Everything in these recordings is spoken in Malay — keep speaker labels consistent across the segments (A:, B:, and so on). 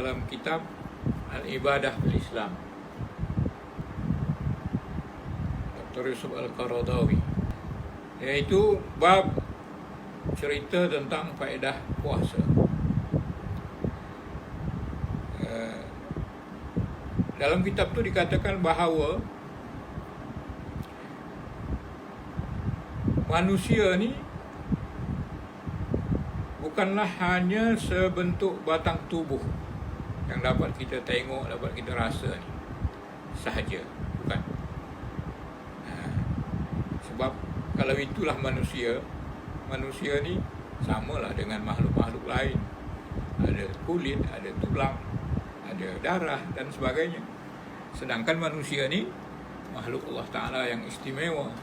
A: dalam kitab Al-Ibadah fil Islam, Dr. Yusuf Al-Qaradawi, yaitu bab cerita tentang faedah puasa. Dalam kitab tu dikatakan bahawa manusia ni bukanlah hanya sebentuk batang tubuh yang dapat kita tengok, dapat kita rasa ni sahaja, bukan. Sebab kalau itulah manusia ni samalah dengan makhluk-makhluk lain. Ada kulit, ada tulang, ada darah dan sebagainya. Sedangkan manusia ni makhluk Allah Ta'ala yang istimewa.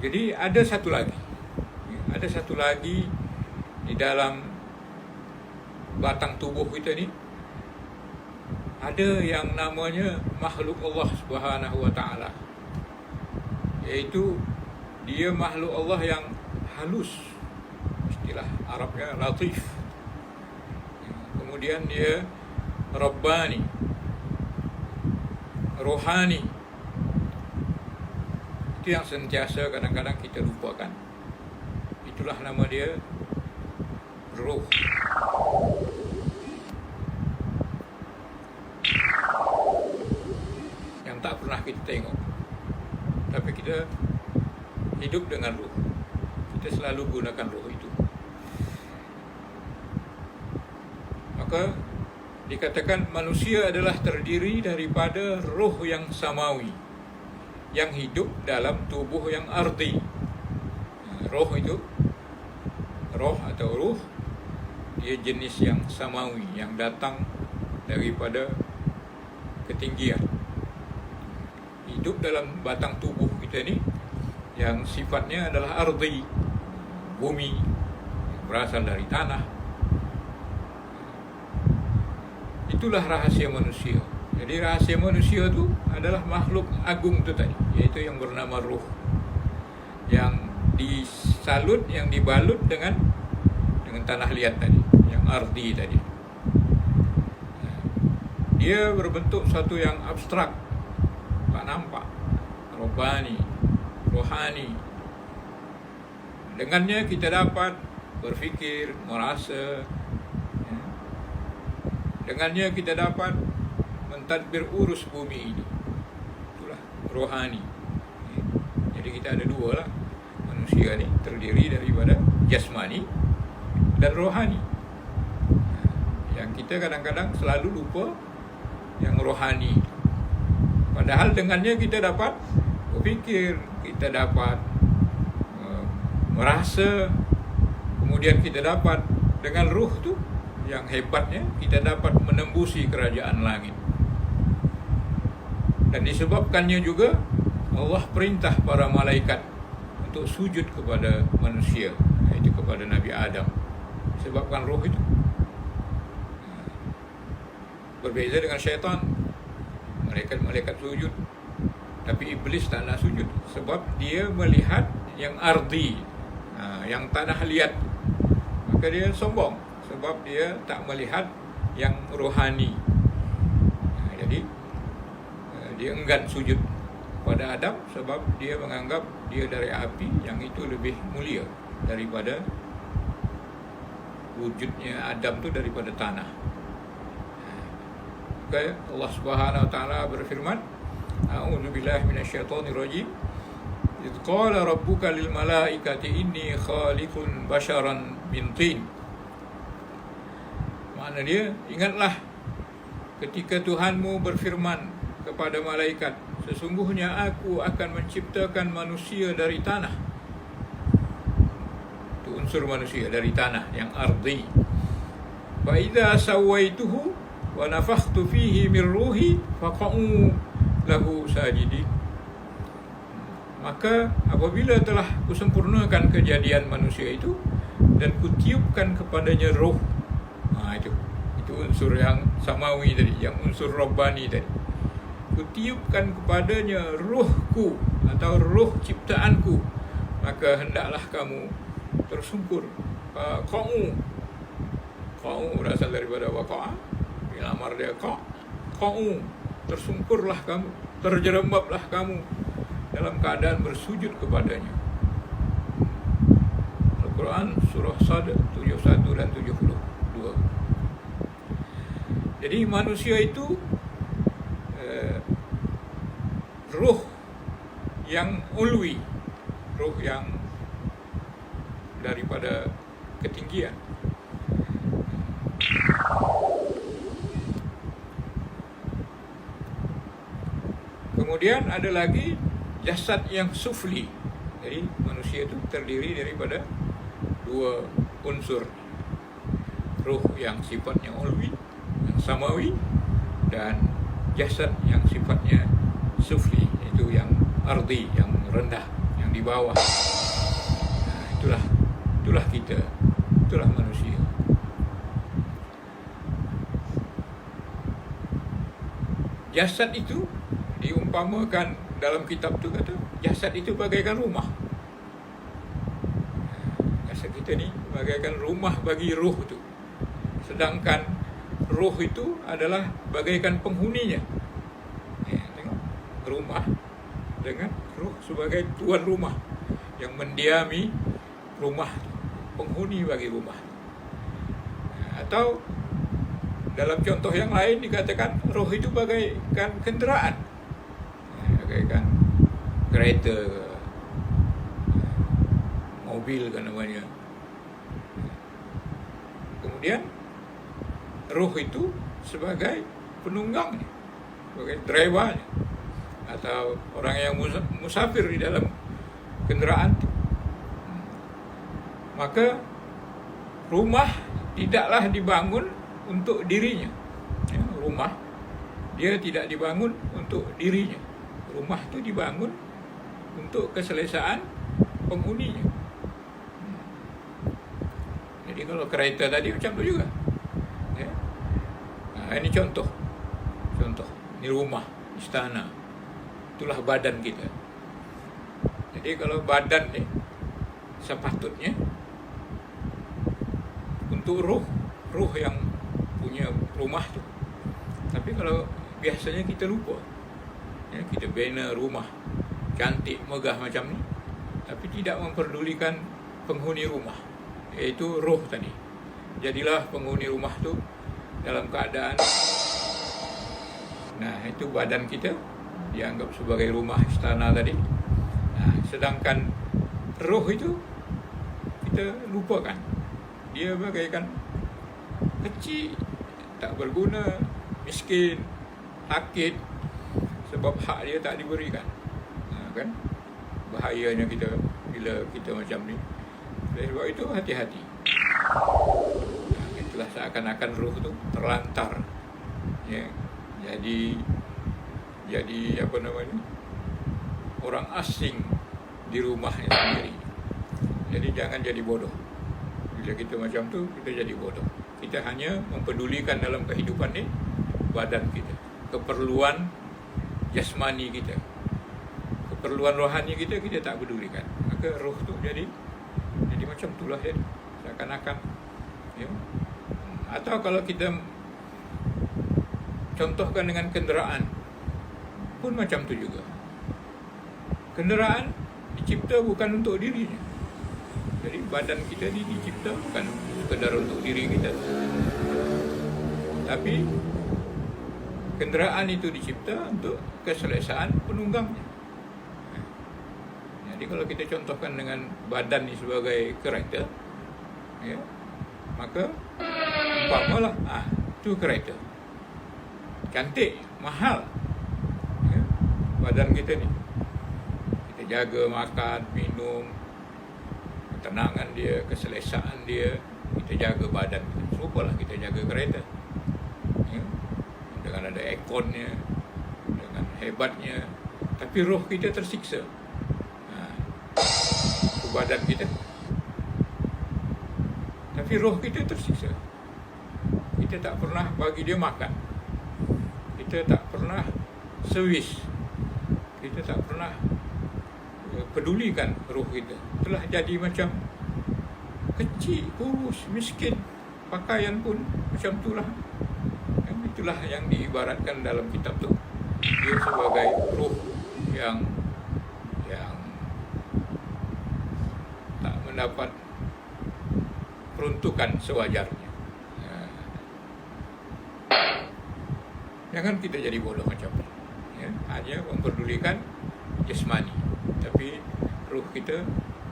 A: Jadi ada satu lagi di dalam batang tubuh kita ni, ada yang namanya makhluk Allah Subhanahu wa Ta'ala, iaitu dia makhluk Allah yang halus, istilah Arabnya latif. Kemudian dia Rabbani, rohani. Itu yang sentiasa kadang-kadang kita lupakan. Itulah nama dia roh. Yang tak pernah kita tengok, tapi kita hidup dengan roh. Kita selalu gunakan roh itu. Maka dikatakan manusia adalah terdiri daripada roh yang samawi, yang hidup dalam tubuh yang ardi. Roh itu, roh atau ruh, dia jenis yang samawi, yang datang daripada ketinggian. Hidup dalam batang tubuh kita ni yang sifatnya adalah ardi, bumi, berasal dari tanah. Itulah rahasia manusia. Jadi rahasia manusia tu adalah makhluk agung tu tadi, iaitu yang bernama ruh, yang disalut, yang dibalut dengan tanah liat tadi, yang ardi tadi. Dia berbentuk satu yang abstrak, tak nampak, robbani, rohani. Dengannya kita dapat berfikir, merasa. Dengannya kita dapat mentadbir urus bumi ini. Itulah rohani. Jadi kita ada dua lah. Manusia ni terdiri daripada jasmani dan rohani. Yang kita kadang-kadang selalu lupa yang rohani. Padahal dengannya kita dapat berfikir, kita dapat merasa. Kemudian kita dapat dengan ruh tu, yang hebatnya kita dapat menembusi kerajaan langit. Dan disebabkannya juga Allah perintah para malaikat untuk sujud kepada manusia, iaitu kepada Nabi Adam, disebabkan roh itu. Berbeza dengan syaitan, malaikat sujud, tapi iblis tak nak sujud sebab dia melihat yang ardi, yang tanah liat. Maka dia sombong sebab dia tak melihat yang rohani. Jadi dia enggan sujud pada Adam sebab dia menganggap dia dari api, yang itu lebih mulia daripada wujudnya Adam tu daripada tanah. Okay. Allah Subhanahu wa Ta'ala berfirman, A'udzubillahi minasyaitonirrajim. Idz qala rabbuka lil malaikati inni khaliqun basharan min tin. Makna dia, ingatlah ketika Tuhanmu berfirman kepada malaikat, sesungguhnya aku akan menciptakan manusia dari tanah. Itu unsur manusia dari tanah yang ardi. Fa idza sawaituhu wa nafakhtu fihi min ruhi faqa'u lahu sajidin. Maka apabila telah kusempurnakan kejadian manusia itu dan kutiupkan kepadanya roh, itu unsur yang samawi tadi, yang unsur rabbani tadi. Kutiupkan kepadanya rohku atau roh ciptaanku, maka hendaklah kamu tersungkur. Qa'u berasal daripada waqa'a, dilamar dia qa'u, tersungkurlah kamu, terjerembablah kamu dalam keadaan bersujud kepadanya. Al-Quran surah Sad 71 dan 72. Jadi manusia itu ruh yang ulwi, ruh yang daripada ketinggian. Kemudian ada lagi jasad yang sufli. Jadi manusia itu terdiri daripada dua unsur, ruh yang sifatnya ulwi, yang samawi, dan jasad yang sifatnya sufli, itu yang ardi, yang rendah, yang di bawah. Nah, itulah kita, itulah manusia. Jasad itu diumpamakan dalam kitab itu, kata jasad itu bagaikan rumah. Jasad kita ni bagaikan rumah bagi ruh itu. Sedangkan ruh itu adalah bagaikan penghuninya. Tengok, rumah dengan ruh sebagai tuan rumah yang mendiami rumah, penghuni bagi rumah. Atau dalam contoh yang lain dikatakan roh itu bagaikan kenderaan, bagaikan kereta, mobil kan namanya. Kemudian roh itu sebagai penunggangnya, sebagai drivernya, atau orang yang musafir di dalam kenderaan itu. Maka rumah tidaklah dibangun untuk dirinya. Rumah dia tidak dibangun untuk dirinya. Rumah itu dibangun untuk keselesaan penghuninya. Jadi kalau kereta tadi macam tu juga. Ini contoh. Ini rumah, istana. Itulah badan kita. Jadi kalau badan ni sepatutnya untuk ruh yang punya rumah tu. Tapi kalau biasanya kita lupa, kita bina rumah cantik, megah macam ni, tapi tidak memperdulikan penghuni rumah, iaitu roh tadi. Jadilah penghuni rumah tu dalam keadaan, nah itu badan kita dianggap sebagai rumah istana tadi. Nah, sedangkan roh itu kita lupakan, dia bagaikan kecil, tak berguna, miskin, sakit, sebab hak dia tak diberikan. Kan bahayanya kita bila kita macam ni. Sebab itu hati-hati. Itulah seakan-akan roh tu terlantar, jadi apa namanya, orang asing di rumahnya sendiri. Jadi jangan jadi bodoh. Bila kita macam tu, kita jadi bodoh. Kita hanya mempedulikan dalam kehidupan ni badan kita, keperluan jasmani kita, keperluan rohani kita tak pedulikan. Maka roh tu jadi macam itulah, jadi seakan-akan, Atau kalau kita contohkan dengan kenderaan pun macam tu juga. Kenderaan dicipta bukan untuk dirinya. Jadi badan kita ni dicipta bukan sekadar untuk diri kita, tapi kenderaan itu dicipta untuk keselesaan penunggangnya. Jadi kalau kita contohkan dengan badan ni sebagai kereta, maka umpamalah itu kereta cantik, mahal, badan kita ni. Kita jaga makan, minum, ketenangan dia, keselesaan dia, kita jaga badan kita. Serupalah kita jaga kereta, dengan ada airconnya, dengan hebatnya, tapi roh kita tersiksa. Itu badan kita, tapi roh kita tersiksa. Kita tak pernah bagi dia makan, kita tak pernah servis, kita tak pernah pedulikan roh kita. Telah jadi macam kecil, kurus, miskin, pakaian pun macam itulah. Itulah yang diibaratkan dalam kitab tu, dia sebagai ruh yang tak mendapat peruntukan sewajarnya. Jangan kita jadi bodoh macam ni, ya, hanya memperdulikan jasmani, tapi ruh kita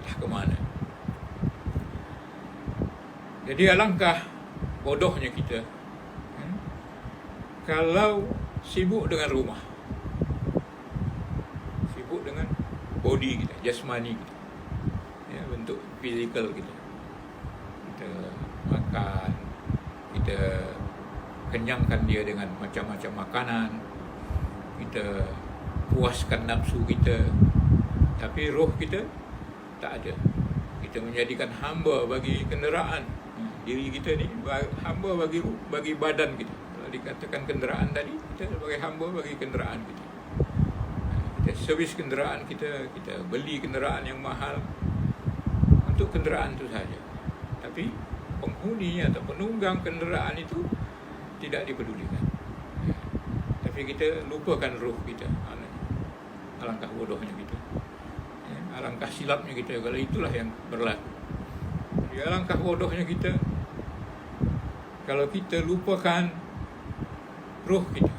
A: dah ke mana. Jadi alangkah bodohnya kita kalau sibuk dengan rumah, sibuk dengan body kita, jasmani kita, ya, bentuk fizikal kita. Kita makan, kita kenyangkan dia dengan macam-macam makanan, kita puaskan nafsu kita, tapi roh kita tak ada. Kita menjadikan hamba bagi kenderaan. Diri kita ni hamba bagi badan kita. Kalau dikatakan kenderaan tadi, kita sebagai hamba bagi kenderaan kita. Kita servis kenderaan kita, kita beli kenderaan yang mahal untuk kenderaan itu saja. Tapi penghuni atau penunggang kenderaan itu tidak dipedulikan. Tapi kita lupakan ruh kita. Alangkah bodohnya kita. Alangkah silapnya kita kalau itulah yang berlaku. Jadi alangkah bodohnya kita kalau kita lupakan ruh kita.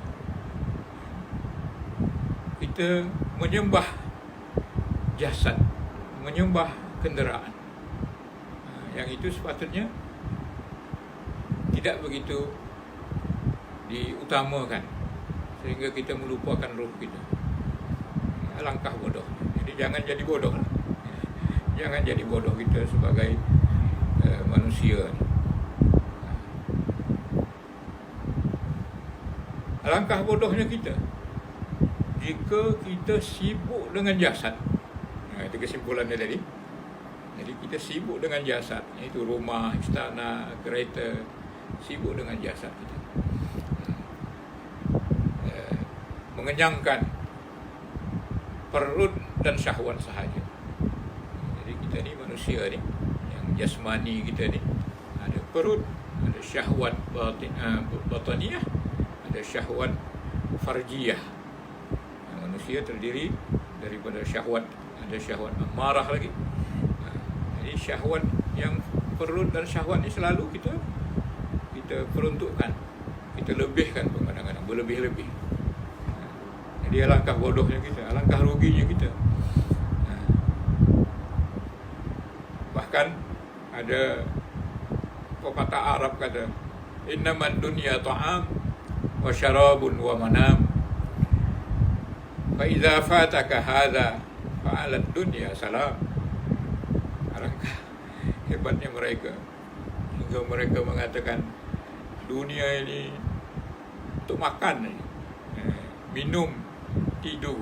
A: Kita menyembah jasad, menyembah kenderaan. Yang itu sepatutnya tidak begitu diutamakan sehingga kita melupakan ruh kita. Alangkah bodoh. Jadi jangan jadi bodoh lah. Jangan jadi bodoh kita sebagai manusia. Alangkah bodohnya kita jika kita sibuk dengan jasad. Itu kesimpulannya tadi. Jadi kita sibuk dengan jasad, iaitu rumah, istana, kereta, sibuk dengan jasad kita. Mengenyangkan perut dan syahwat sahaja. Jadi kita ni manusia ni, yang jasmani kita ni, ada perut, ada syahwat batiniyah, ada syahwat farjiyah. Manusia terdiri daripada syahwat, ada syahwat amarah lagi. Jadi syahwat yang perut dan syahwat ni selalu kita peruntukkan, kita lebihkan kadang-kadang, berlebih-lebih. Jadi alangkah bodohnya kita, alangkah ruginya kita. Bahkan ada pepatah Arab kata, innamad dunya ta'am wa syarabun wa manam. Fa idza fataka hadza fa 'ala dunya salam. Alangkah hebatnya mereka hingga mereka mengatakan dunia ini untuk makan, minum, tidur.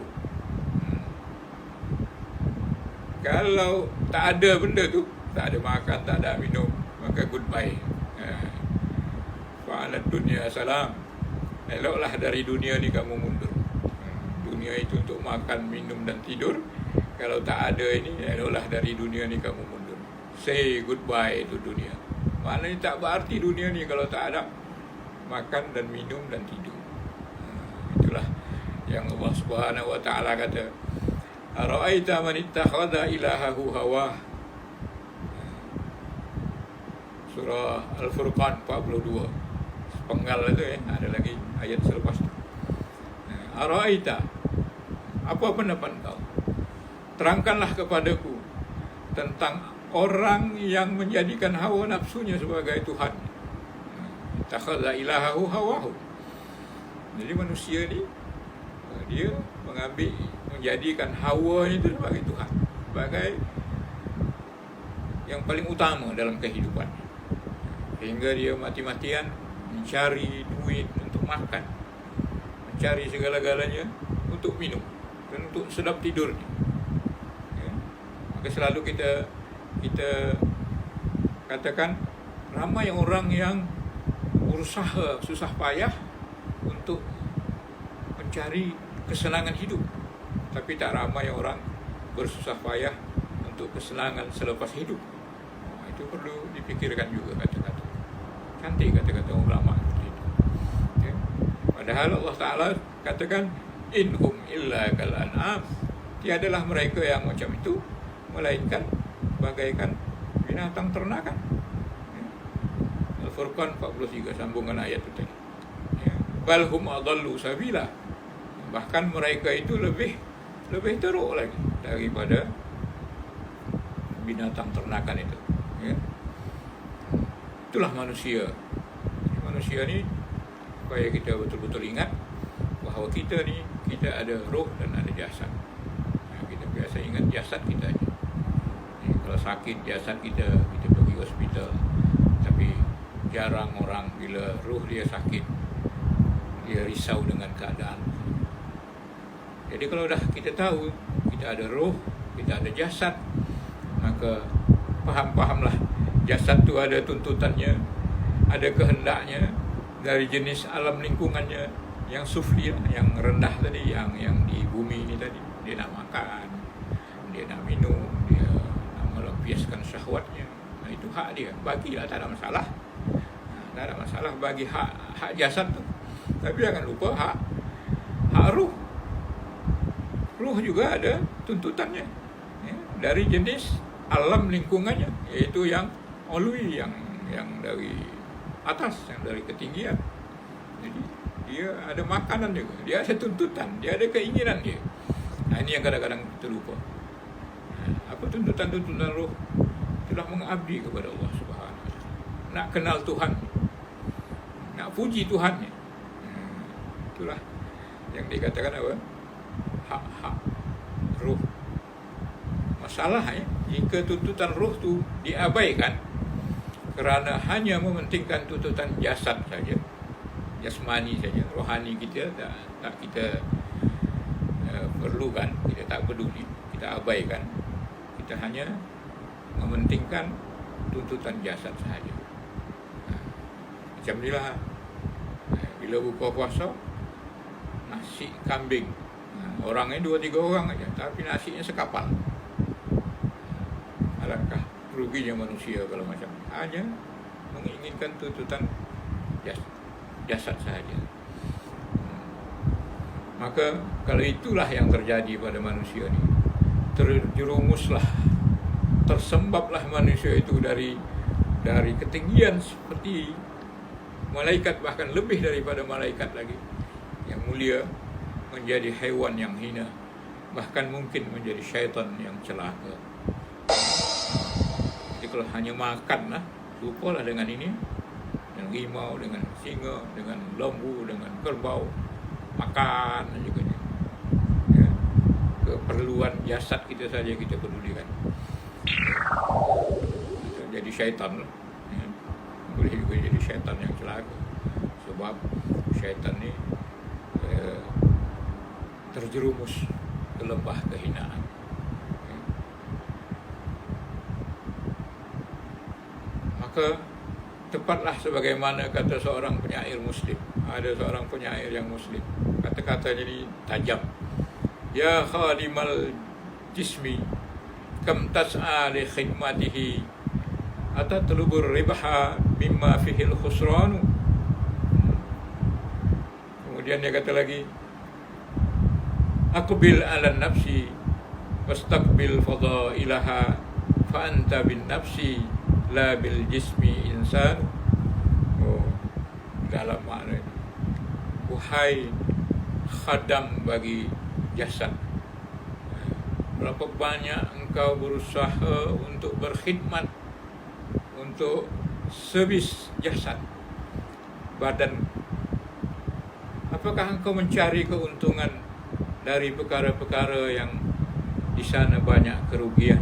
A: Kalau tak ada benda tu, tak ada makan, tak ada minum, maka goodbye. Fa'alat dunia salam. Eloklah dari dunia ni kamu mundur. Dunia itu untuk makan, minum dan tidur. Kalau tak ada ini, eloklah dari dunia ni kamu mundur. Say goodbye to dunia. Maknanya tak berarti dunia ni kalau tak ada makan dan minum dan tidur. Itulah yang Allah Subhanahu wa taala kata, ara'aita man ittakhadha ilahahu hawah. Surah Al-Furqan 42. Sepenggal itu ada lagi ayat selepas itu. Ara'aita, apa pendapat kau? Terangkanlah kepadaku tentang orang yang menjadikan hawa nafsunya sebagai Tuhan. Ittakhadha ilahahu hawahu. Jadi manusia ni dia menjadikan hawa itu sebagai Tuhan, sebagai yang paling utama dalam kehidupan, sehingga dia mati-matian mencari duit untuk makan, mencari segala-galanya untuk minum dan untuk sedap tidur. Maka selalu kita katakan ramai orang yang berusaha susah payah untuk mencari kesenangan hidup, tapi tak ramai orang bersusah payah untuk kesenangan selepas hidup. Itu perlu dipikirkan juga kata-kata. Cantik kata-kata ulama seperti itu. Ya. Padahal Allah Ta'ala katakan inhum illa kal an'am, tiadalah mereka yang macam itu melainkan bagaikan binatang ternakan. Ya. Al-Furqan 43 sambungan ayat itu tadi. Ya. Bal hum adallu sabila, bahkan mereka itu lebih teruk lagi daripada binatang ternakan itu. Ya. Itulah manusia. Manusia ni supaya kita betul-betul ingat bahawa kita ada roh dan ada jasad. Kita biasa ingat jasad kita aja. Kalau sakit jasad kita pergi hospital. Tapi jarang orang bila roh dia sakit, dia risau dengan keadaan. Jadi kalau dah kita tahu kita ada roh, kita ada jasad, maka faham-fahamlah jasad tu ada tuntutannya, ada kehendaknya dari jenis alam lingkungannya yang sufli, yang rendah tadi, yang di bumi ini tadi. Dia nak makan, dia nak minum, dia nak melampiaskan syahwatnya. Nah, itu hak dia, bagilah, tak ada masalah. Tak ada masalah bagi hak jasad tu. Tapi jangan lupa hak ruh. Ruh juga ada tuntutannya, ya, dari jenis alam lingkungannya, yaitu yang ulwi, yang dari atas, yang dari ketinggian. Jadi dia ada makanan juga, dia ada tuntutan, dia ada keinginan dia. Nah, ini yang kadang-kadang kita lupa. Apa tuntutan roh? Itulah mengabdi kepada Allah Subhanahu wa Ta'ala. Nak kenal Tuhan, nak puji Tuhannya. Itulah yang dikatakan apa? Hak roh. Masalah ya, jika tuntutan roh tu diabaikan kerana hanya mementingkan tuntutan jasad saja, jasmani saja, rohani kita tak kita perlukan, kita tak peduli, kita abaikan, kita hanya mementingkan tuntutan jasad sahaja. Macam inilah bila buka puasa, nasi kambing, orangnya 2-3 orang aja, tapi nasinya sekapal. Alangkah ruginya manusia kalau macam hanya menginginkan tuntutan jasad sahaja. Maka kalau itulah yang terjadi pada manusia ni, terjerumuslah, tersembablah manusia itu dari ketinggian seperti malaikat, bahkan lebih daripada malaikat lagi yang mulia, menjadi haiwan yang hina, bahkan mungkin menjadi syaitan yang celaka. Jadi kalau hanya makan lah, lupalah dengan ini, dengan rimau, dengan singa, dengan lembu, dengan kerbau, makan juga. Ya. Keperluan jasad kita saja kita pedulikan. Jadi syaitan lah. Ya. Boleh juga jadi syaitan yang celaka. Sebab syaitan ni terjerumus ke lembah kehinaan. Ya. Maka tepatlah sebagaimana kata seorang penyair Muslim. Ada seorang penyair yang Muslim, kata-katanya ini tajam. Ya khadimal jismi kam tas'a li khidmatihi atatlubur ribaha mimma fihi al-khusranu. Kemudian dia kata lagi, aqbil ala nafsi wastaqbil fadailaha fa anta bin nafsi la bil jismi insan. Oh, dalam makna ini, wahai khadam bagi jasad, berapa banyak engkau berusaha untuk berkhidmat, untuk servis jasad, badan. Apakah engkau mencari keuntungan dari perkara-perkara yang di sana banyak kerugian?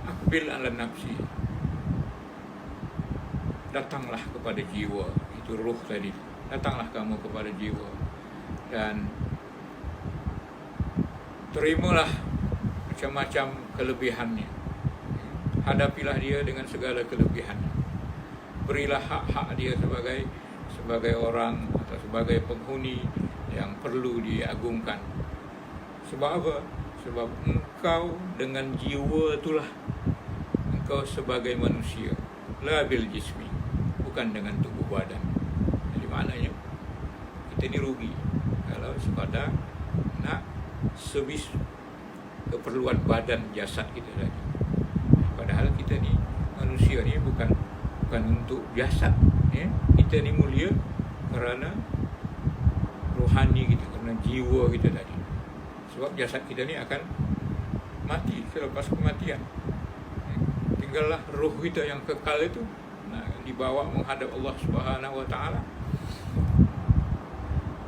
A: Aqbil ala nafsi, datanglah kepada jiwa, itu ruh tadi. Datanglah kamu kepada jiwa dan terimalah macam-macam kelebihannya. Hadapilah dia dengan segala kelebihannya. Berilah hak-hak dia sebagai orang atau sebagai penghuni yang perlu diagungkan. Sebab apa? Sebab engkau dengan jiwa itulah engkau sebagai manusia. la bil jismi, bukan dengan tubuh badan. Jadi maknanya kita ni rugi kalau sekadar nak servis keperluan badan jasad kita lagi. Padahal kita ni manusia ni bukan untuk jasad, ya. Kita ni mulia kerana rohani kita, kerana jiwa kita tadi. Sebab jasad kita ni akan mati selepas kematian. Tinggallah roh kita yang kekal itu dibawa menghadap Allah Subhanahu Wa Taala.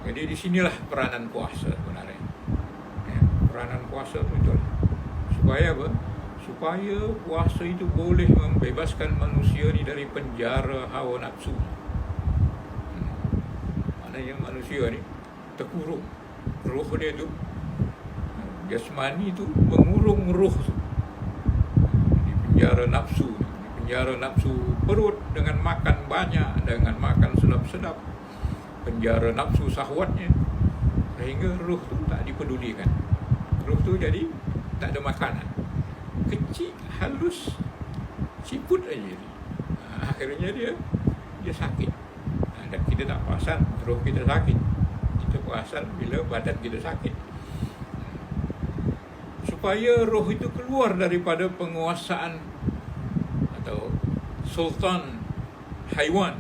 A: Jadi di sinilah peranan puasa sebenarnya. Peranan puasa itu betul. Supaya apa? Supaya puasa itu boleh membebaskan manusia ni dari penjara hawa nafsu. Maknanya manusia ni terkurung. Roh dia tu, jasmani tu mengurung roh tu. Di penjara nafsu. Di penjara nafsu perut dengan makan banyak, dengan makan sedap-sedap. Penjara nafsu syahwatnya, sehingga roh tu tak dipedulikan. Roh tu jadi tak ada makanan, kecil, halus, siput aja dia. Akhirnya dia sakit. Dan kita tak perasan roh kita sakit. Kita perasan bila badan kita sakit. Supaya roh itu keluar daripada penguasaan atau sultan haiwan,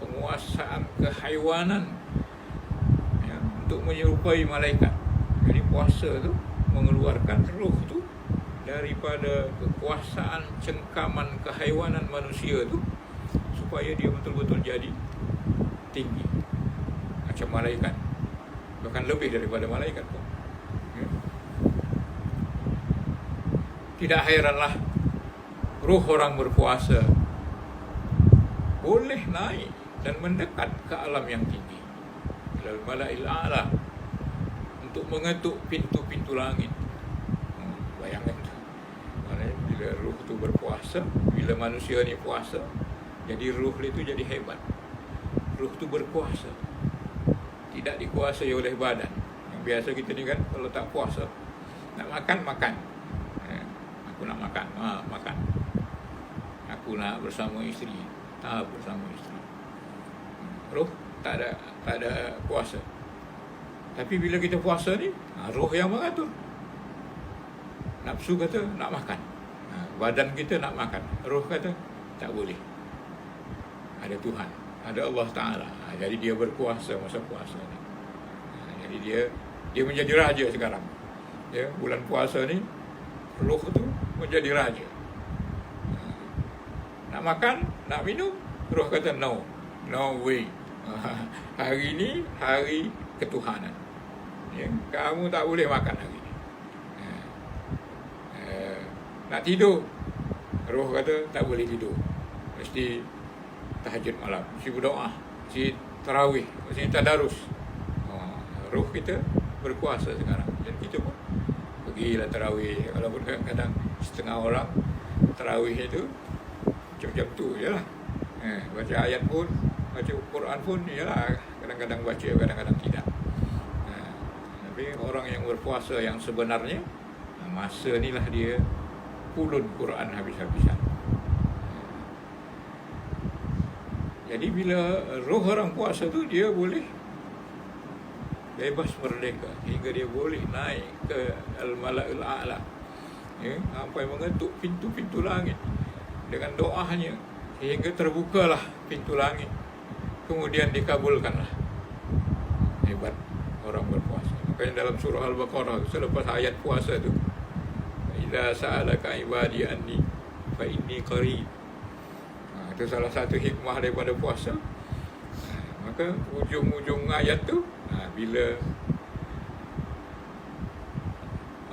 A: penguasaan kehaiwanan, ya, untuk menyerupai malaikat. Jadi puasa tu mengeluarkan roh tu daripada kekuasaan cengkaman kehaiwanan manusia tu, supaya dia betul-betul jadi tinggi macam malaikat, bahkan lebih daripada malaikat pun. Ya. Tidak heranlah roh orang berpuasa boleh naik dan mendekat ke alam yang tinggi, ilal mala'il a'la, untuk mengetuk pintu-pintu langit. Bayangkan tu. Maknanya bila ruh tu berpuasa, bila manusia ni puasa, jadi ruh itu jadi hebat. Ruh tu berkuasa, tidak dikuasai oleh badan. Yang biasa kita ni kan, kalau tak puasa, nak makan. Aku nak makan, makan. Aku nak bersama isteri, tak bersama isteri. Roh tak ada puasa. Tapi bila kita puasa ni, roh yang mengatur. Nafsu kata nak makan, badan kita nak makan, roh kata tak boleh. Ada Tuhan, ada Allah Ta'ala. Jadi dia berkuasa masa puasa ni. Jadi dia menjadi raja sekarang. Ya, bulan puasa ni roh tu menjadi raja. Nak makan, nak minum, roh kata no way. Hari ni hari ketuhanan, ya, kamu tak boleh makan hari ni. Nak tidur, roh kata tak boleh tidur, mesti tahajud malam, mesti berdoa, mesti tarawih, mesti tadarus. Roh kita berkuasa sekarang. Dan kita pun pergilah tarawih. Walaupun kadang-kadang setengah orang tarawih itu macam-macam tu je lah. Baca ayat pun, baca Quran pun, yalah, kadang-kadang baca, kadang-kadang tidak. Tapi orang yang berpuasa yang sebenarnya, masa inilah dia pulun Quran habis-habisan. Jadi bila roh orang puasa tu, dia boleh bebas merdeka, hingga dia boleh naik ke al-mala'il a'la, ya, sampai mengetuk pintu-pintu langit dengan doanya, sehingga terbukalah pintu langit, kemudian dikabulkanlah. Hebat orang berpuasa. Makanya dalam surah Al-Baqarah, selepas ayat puasa tu, idza sa'alaka ibadi anni fa inni qarib. Itu salah satu hikmah daripada puasa. Maka ujung-ujung ayat tu, bila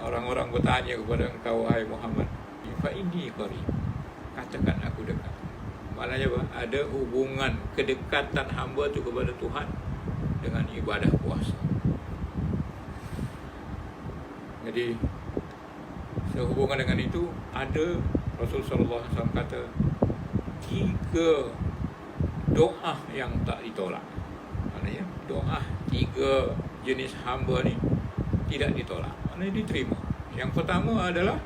A: orang-orang bertanya kepada engkau, wahai Muhammad, fa inni qarib, katakan aku dekat. Maknanya apa? Ada hubungan kedekatan hamba tu kepada Tuhan dengan ibadah puasa. Jadi sehubungan dengan itu, ada Rasulullah SAW kata 3 doa yang tak ditolak. Maknanya doa 3 jenis hamba ni tidak ditolak, maknanya diterima. Yang pertama adalah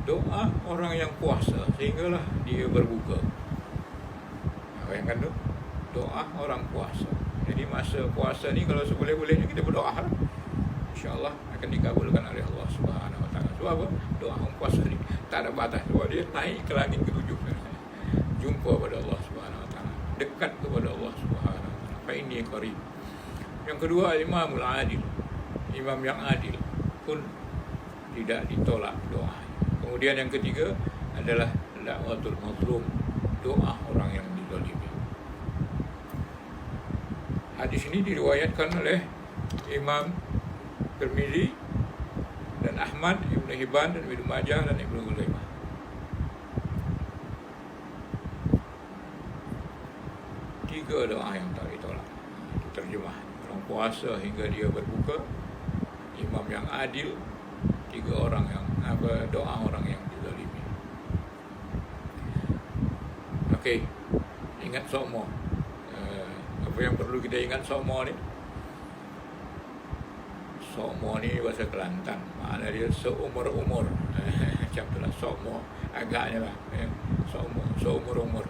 A: doa orang yang puasa sehinggalah dia berbuka. Bayangkan tu, doa orang puasa. Jadi masa puasa ni kalau seboleh-bolehnya kita berdoa, insya-Allah akan dikabulkan oleh Allah Subhanahu Wa Taala. Sebab apa? Doa orang puasa ni tak ada batas. Sebab dia naik ke langit ketujuh. Jumpa pada Allah Subhanahu Wa Taala, dekat kepada Allah Subhanahu Wa Taala. Fa inni qarib. Yang kedua, imamul adil. Imam yang adil pun tidak ditolak doa. Kemudian yang ketiga adalah da'watul mazlum, doa orang yang dizalimi. Hadis ini diriwayatkan oleh Imam Tirmizi dan Ahmad, Ibnu Hibban dan Ibnu Majah dan Ibnu Khuzaimah. Tiga doa yang tak ditolak. Itu terjemah. Orang puasa hingga dia berbuka, imam yang adil, tiga orang yang doa orang yang dizalimi. Okey, ingat sokmo. Apa yang perlu kita ingat sokmo ni? Sokmo ni bahasa Kelantan, makna dia seumur-umur. Macam itulah sokmo, agaknya lah. Sokmo, seumur-umur.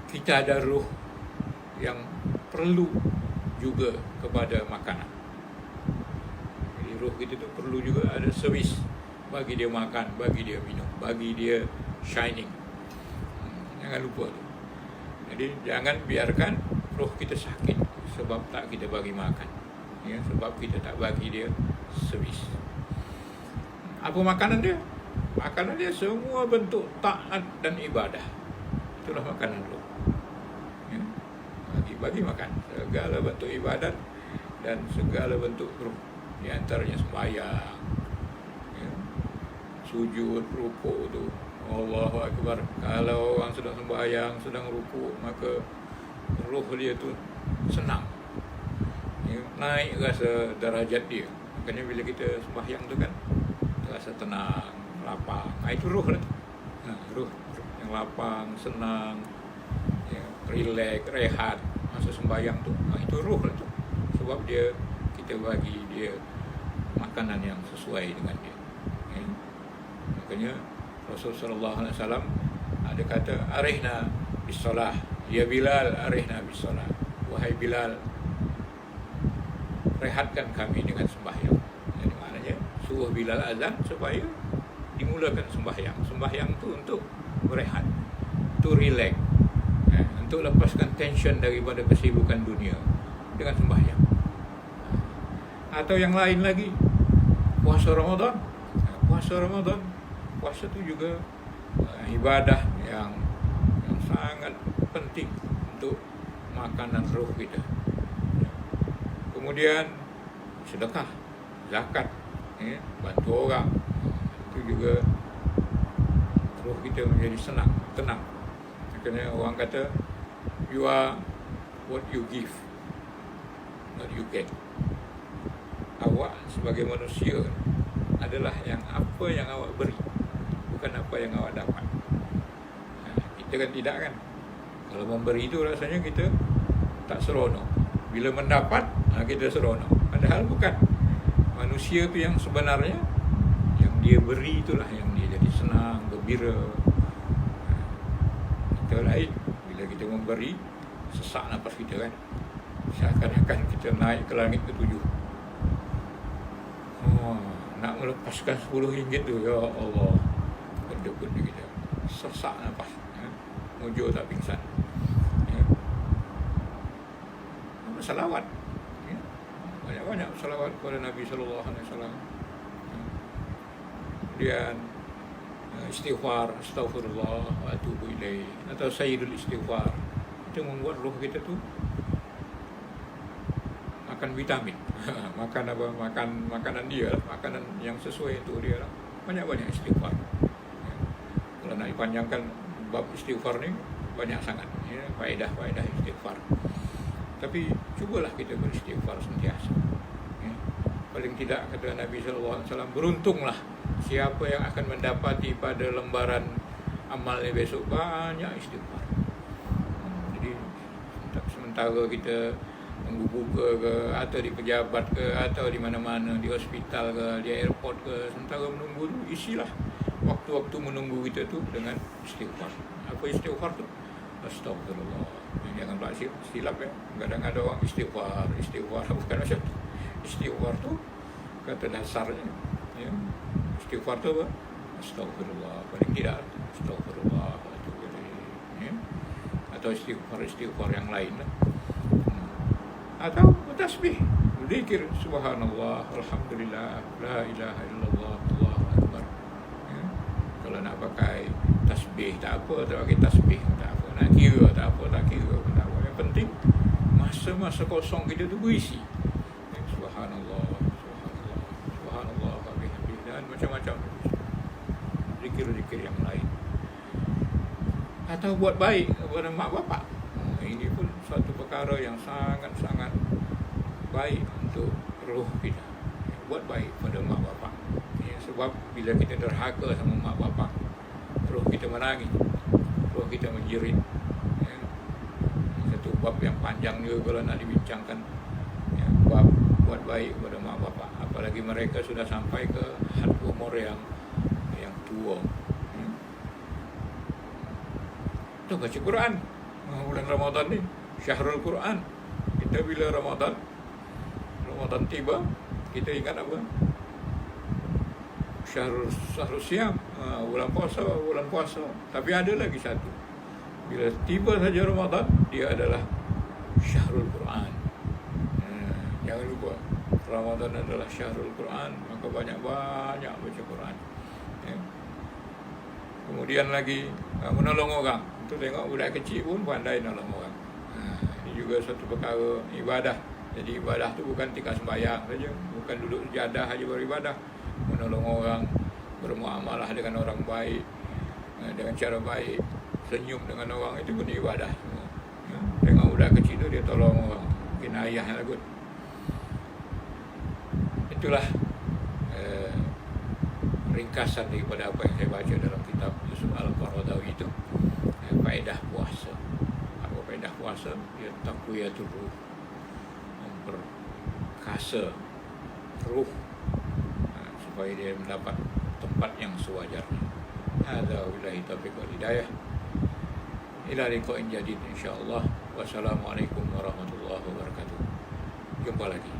A: Kita ada ruh yang perlu juga kepada makanan. Jadi ruh kita tu perlu juga ada servis bagi dia makan, bagi dia minum, bagi dia shining. Jangan lupa tu. Jadi jangan biarkan roh kita sakit sebab tak kita bagi makan, ya, sebab kita tak bagi dia servis. Apa makanan dia? Makanan dia semua bentuk taat dan ibadah. Itulah makanan roh. Ya, bagi makan segala bentuk ibadat dan segala bentuk roh. Di antaranya sembahyang, ya, sujud, rukuk tu. Allahu Akbar. Kalau orang sedang sembahyang, sedang rukuk, maka roh dia tu senang, ya, naik rasa darajat dia. Makanya bila kita sembahyang tu kan rasa tenang, lapang. Itu roh lah. Roh yang lapang, senang, ya, relax, rehat masa sembahyang tu. Itu roh lah tu. Sebab dia, kita bagi dia makanan yang sesuai dengan dia, ya. Makanya Rasulullah SAW ada kata, arihna bis-salah, ya Bilal, arihna bis-salah. Wahai Bilal, rehatkan kami dengan sembahyang. Jadi maknanya suruh Bilal azan supaya dimulakan sembahyang. Sembahyang tu untuk berehat, to relax, untuk lepaskan tension daripada kesibukan dunia dengan sembahyang. Atau yang lain lagi, puasa Ramadan. Puasa itu juga ibadah yang sangat penting untuk makanan roh kita. Kemudian sedekah, zakat, ya, bantu orang, itu juga roh kita menjadi tenang. Kerana orang kata, you are what you give, not you get. Awak sebagai manusia adalah yang apa yang awak beri, bukan apa yang awak dapat. Kita kan tidak kan. Kalau memberi itu rasanya kita tak seronok. Bila mendapat, kita seronok. Padahal bukan. Manusia itu yang sebenarnya, yang dia beri itulah yang dia jadi senang, gembira. Kita lain, bila kita memberi, sesak nafas kita kan. Seakan-akan kita naik ke langit ketujuh. Nak melepaskan RM10 tu, ya Allah, benda-benda kita sesak nafas, ya. Mujur tak pingsan, ya. Salawat, ya. Banyak-banyak salawat kepada Nabi SAW, ya. Kemudian istighfar, astaghfirullah wa atubu ilaih, atau sayyidul istighfar. Itu membuat roh kita tu makan vitamin. Makan apa? Makan makanan dia lah, makanan yang sesuai untuk dia lah. Banyak-banyak istighfar, ya. Kalau nak dipanjangkan bab istighfar ni banyak sangat, ya, faedah-faedah istighfar. Tapi cubalah kita beristighfar sentiasa, ya. Paling tidak kata Nabi SAW, beruntunglah siapa yang akan mendapati pada lembaran amalnya besok banyak istighfar. Jadi sementara kita nunggu buka ke, atau di pejabat ke, atau di mana-mana, di hospital ke, di airport ke, sementara menunggu tu isilah waktu-waktu menunggu kita tu dengan istighfar. Apa istighfar tu? Astagfirullah. Jangan pula silap ya. Kadang ada orang istighfar bukan macam tu. Istighfar tu kata dasarnya ya. Istighfar tu apa? Astagfirullah. Paling tidak astagfirullah ya. Atau istighfar yang lain lah. Atau tasbih, zikir subhanallah, alhamdulillah, la ilaha illallah, Allahu akbar ya. Kalau nak pakai tasbih tak apa, tak pakai tasbih tak apa, nak kira tak apa, tak kira tak apa. Yang penting masa-masa kosong kita tu berisi ya. Subhanallah, subhanallah, subhanallah, bihamdih, dan macam-macam zikir-zikir yang lain. Atau buat baik kepada mak bapak. Ini pun suatu perkara yang sangat-sangat baik untuk roh kita. Buat baik pada mak bapak ya, sebab bila kita derhaka sama mak bapak, roh kita menangis, roh kita menjerit ya. Satu bab yang panjang juga kalau nak dibincangkan ya, bab buat baik pada mak bapak, apalagi mereka sudah sampai ke had umur yang tua ya. Itu baca Quran bulan Ramadan ni, Syahrul Quran. Kita bila Ramadan tiba, kita ingat apa? Syahrul Siyam, bulan puasa. Tapi ada lagi satu. Bila tiba saja Ramadan, dia adalah Syahrul Quran. Jangan lupa, Ramadan adalah Syahrul Quran, maka banyak-banyak baca Quran. Ya. Kemudian lagi menolong orang. Itu tengok budak kecil pun pandai nolong orang. Ini juga satu perkara ibadah. Jadi ibadah tu bukan tinggal sembahyang saja, bukan duduk sejadah saja beribadah. Menolong orang, bermuamalah dengan orang baik, dengan cara baik, senyum dengan orang, itu pun ibadah. Tengok budak kecil tu dia tolong orang, mungkin ayah lah kot. Itulah ringkasan daripada apa yang saya baca dalam kitab Yusuf Al-Qaradawi itu. Faedah puasa. Apa faedah puasa? Dia taqwiyatul ruh, memperkasa ruh supaya dia mendapat tempat yang sewajarnya. Hadza billahi taufiq wal hidayah. Ila liqa'in jadid insyaallah. Wassalamualaikum warahmatullahi wabarakatuh. Jumpa lagi.